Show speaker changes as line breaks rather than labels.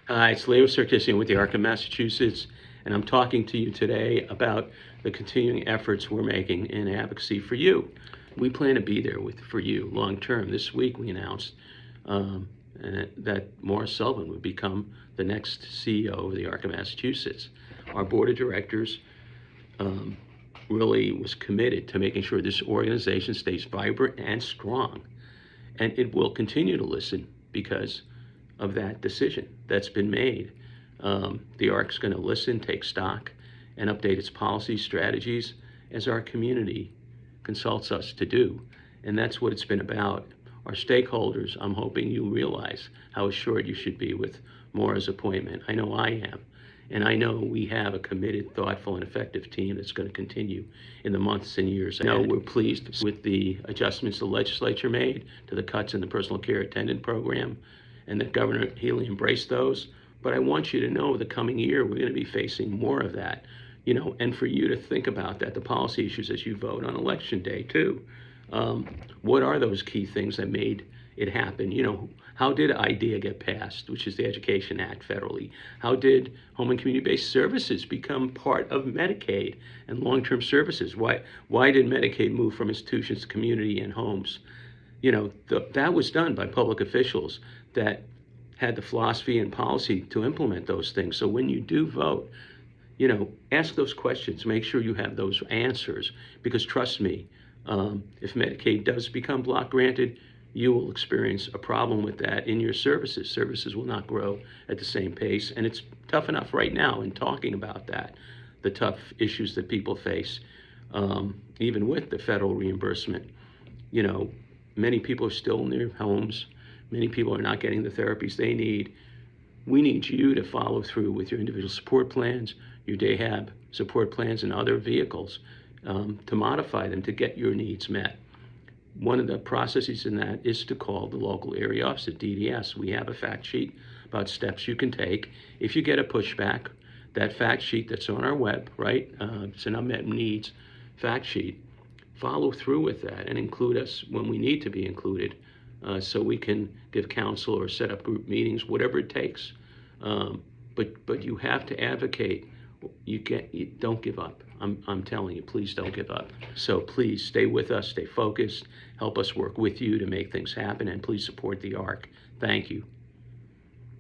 It's Leo Sarkissian with the Arc of Massachusetts, and I'm talking to you today about the continuing efforts we're making in advocacy for you. We plan to be there for you long term. This week we announced that Maura Sullivan would become the next CEO of the Arc of Massachusetts. Our board of directors really was committed to making sure this organization stays vibrant and strong, and it will continue to listen because of that decision that's been made. The ARC's going to listen, take stock, and update its policies, strategies as our community consults us to do. And that's what it's been about. Our stakeholders, I'm hoping you realize how assured you should be with Maura's appointment. I know I am. And I know we have a committed, thoughtful, and effective team that's going to continue in the months and years ahead. I know we're pleased with the adjustments the legislature made to the cuts in the personal care attendant program, and that Governor Healy embraced those. But I want you to know the coming year, we're going to be facing more of that, and for you to think about that, the policy issues as you vote on election day too. What are those key things that made it happen? How did IDEA get passed, which is the Education Act federally? How did home and community-based services become part of Medicaid and long-term services? Why did Medicaid move from institutions to community and homes? That was done by public officials that had the philosophy and policy to implement those things. So when you do vote, ask those questions, make sure you have those answers, because trust me, if Medicaid does become block granted, you will experience a problem with that in your services. Services will not grow at the same pace, and it's tough enough right now in talking about that, the tough issues that people face, even with the federal reimbursement. Many people are still in their homes. Many people are not getting the therapies they need. We need you to follow through with your individual support plans, your DAHAB support plans, and other vehicles to modify them to get your needs met. One of the processes in that is to call the local area office at DDS. We have a fact sheet about steps you can take. If you get a pushback, that fact sheet that's on our web, right? It's an unmet needs fact sheet. Follow through with that and include us when we need to be included, so we can give counsel or set up group meetings, whatever it takes. But you have to advocate. You don't give up. I'm telling you, please don't give up. So please stay with us, stay focused, help us work with you to make things happen, and please support the ARC. Thank you.